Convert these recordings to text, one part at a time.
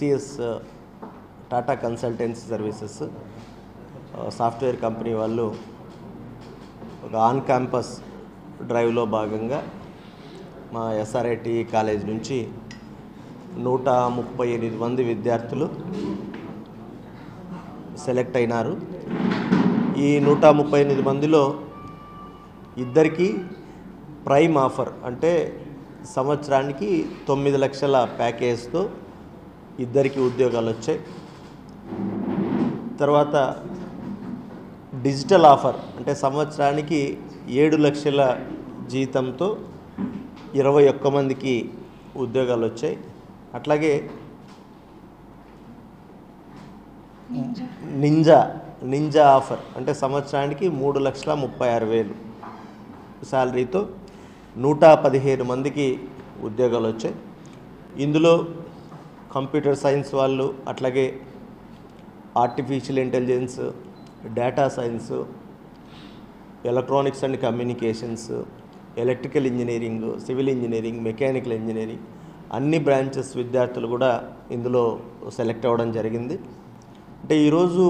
TCS Tata consultancy services software company వాళ్ళు ఒక on campus డ్రైవ్లో భాగంగా మా SRIT కాలేజ్ నుంచి 138 మంది విద్యార్థులు సెలెక్ట్ అయినారు. ఈ 138 మందిలో ఇద్దరికి ప్రైమ్ ఆఫర్ అంటే సంవత్సరానికి 9 లక్షల ప్యాకేజ్తో ఇద్దరికి ఉద్యోగాలు వచ్చాయి. తర్వాత డిజిటల్ ఆఫర్ అంటే సంవత్సరానికి 7 లక్షల జీతంతో 21 మందికి ఉద్యోగాలు వచ్చాయి. అట్లాగే నింజా ఆఫర్ అంటే సంవత్సరానికి 3,36,000 శాలరీతో 115 మందికి ఉద్యోగాలు వచ్చాయి. ఇందులో కంప్యూటర్ సైన్స్ వాళ్ళు, అట్లాగే artificial intelligence, data science, electronics and communications, electrical engineering, civil engineering, mechanical engineering అన్ని బ్రాంచెస్ విద్యార్థులు కూడా ఇందులో సెలెక్ట్ అవ్వడం జరిగింది. అంటే ఈరోజు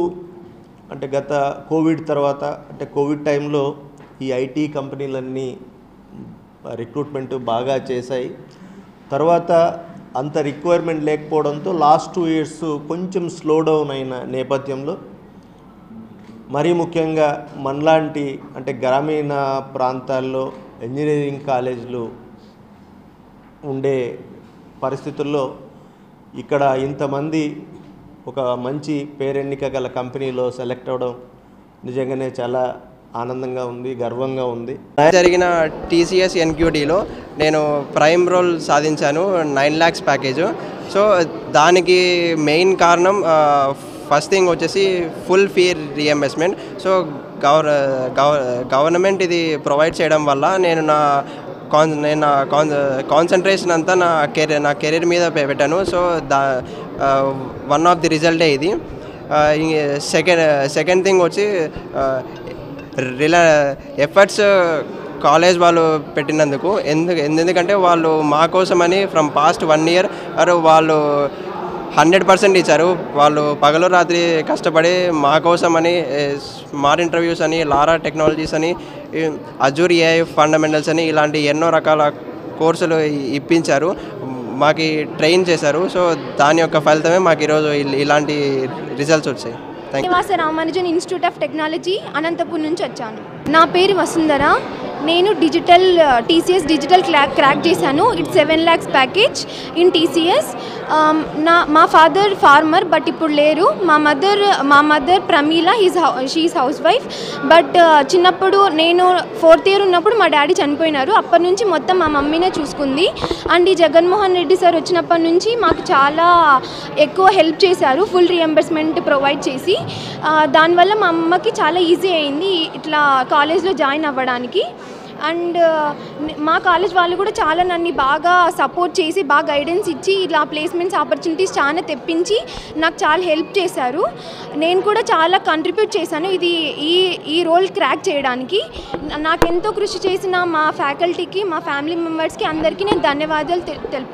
అంటే గత కోవిడ్ తర్వాత అంటే కోవిడ్ టైంలో ఈ IT కంపెనీలన్నీ రిక్రూట్మెంట్ బాగా చేశాయి. తర్వాత అంత రిక్వైర్మెంట్ లేకపోవడంతో లాస్ట్ 2 years కొంచెం స్లో డౌన్ అయిన నేపథ్యంలో మరీ ముఖ్యంగా మనలాంటి అంటే గ్రామీణ ప్రాంతాల్లో ఇంజనీరింగ్ కాలేజీలు ఉండే పరిస్థితుల్లో ఇక్కడ ఇంతమంది ఒక మంచి పేరెన్నిక గల కంపెనీలో సెలెక్ట్ అవ్వడం నిజంగానే చాలా ఆనందంగా ఉంది, గర్వంగా ఉంది. జరిగిన TCS NQTలో నేను ప్రైమ్ రోల్ సాధించాను, 9 lakhs ప్యాకేజు. సో దానికి మెయిన్ కారణం ఫస్ట్ థింగ్ వచ్చేసి full fee reimbursement. So government ఇది ప్రొవైడ్ చేయడం వల్ల నేను నా కాన్సన్ట్రేషన్ అంతా నా కెరీర్ మీద పెట్టాను. సో వన్ ఆఫ్ ది రిజల్టే ఇది. సెకండ్ థింగ్ వచ్చి ఎఫర్ట్స్ కాలేజ్ వాళ్ళు పెట్టినందుకు. ఎందుకంటే వాళ్ళు మా కోసమని ఫ్రమ్ పాస్ట్ 1 year వాళ్ళు 100% ఇచ్చారు. వాళ్ళు పగలు రాత్రి కష్టపడి మా కోసమని స్మార్ట్ ఇంటర్వ్యూస్ అని, లారా టెక్నాలజీస్ అని, అజూర్ AI ఫండమెంటల్స్ అని ఇలాంటి ఎన్నో రకాల కోర్సులు ఇప్పించారు, మాకు ట్రైన్ చేశారు. సో దాని యొక్క ఫలితమే మాకు ఈరోజు ఇలాంటి రిజల్ట్స్ వచ్చాయి. Srinivasa Ramanujan institute of technology Anantapur నుంచి వచ్చాను. నా పేరు వసుంధర. నేను TCS డిజిటల్ క్రాక్ చేశాను. It's 7 lakhs package in TCS. మా ఫాదర్ ఫార్మర్ బట్ ఇప్పుడు లేరు. మా mother Pramila she's housewife. But చిన్నప్పుడు నేను 4th year ఉన్నప్పుడు మా డాడీ చనిపోయినారు. అప్పటి నుంచి మొత్తం మా మమ్మీనే చూసుకుంది. అండ్ ఈ జగన్మోహన్ రెడ్డి సార్ వచ్చినప్పటి నుంచి మాకు చాలా ఎక్కువ హెల్ప్ చేశారు, ఫుల్ రీఎంబర్స్మెంట్ ప్రొవైడ్ చేసి. దానివల్ల మా అమ్మకి చాలా ఈజీ అయింది ఇట్లా కాలేజ్లో జాయిన్ అవ్వడానికి. అండ్ మా కాలేజ్ వాళ్ళు కూడా చాలా నన్ను బాగా సపోర్ట్ చేసి బాగా గైడెన్స్ ఇచ్చి ఇలా ప్లేస్మెంట్స్ ఆపర్చునిటీస్ చాలా తెప్పించి నాకు చాలా హెల్ప్ చేశారు. నేను కూడా చాలా కంట్రిబ్యూట్ చేశాను ఈ రోల్ క్రాక్ చేయడానికి. నాకెంతో కృషి చేసిన మా ఫ్యాకల్టీకి, మా ఫ్యామిలీ మెంబర్స్కి అందరికీ నేను ధన్యవాదాలు తెలుపు.